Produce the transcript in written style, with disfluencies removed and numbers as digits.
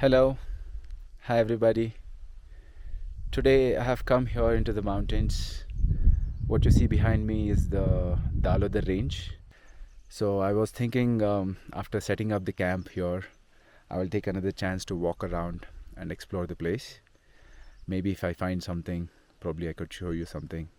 Hello, hi everybody. Today I have come here into the mountains. What you see behind me is the Dalodar range. So I was thinking after setting up the camp here, I will take another chance to walk around and explore the place. Maybe if I find something, probably I could show you something.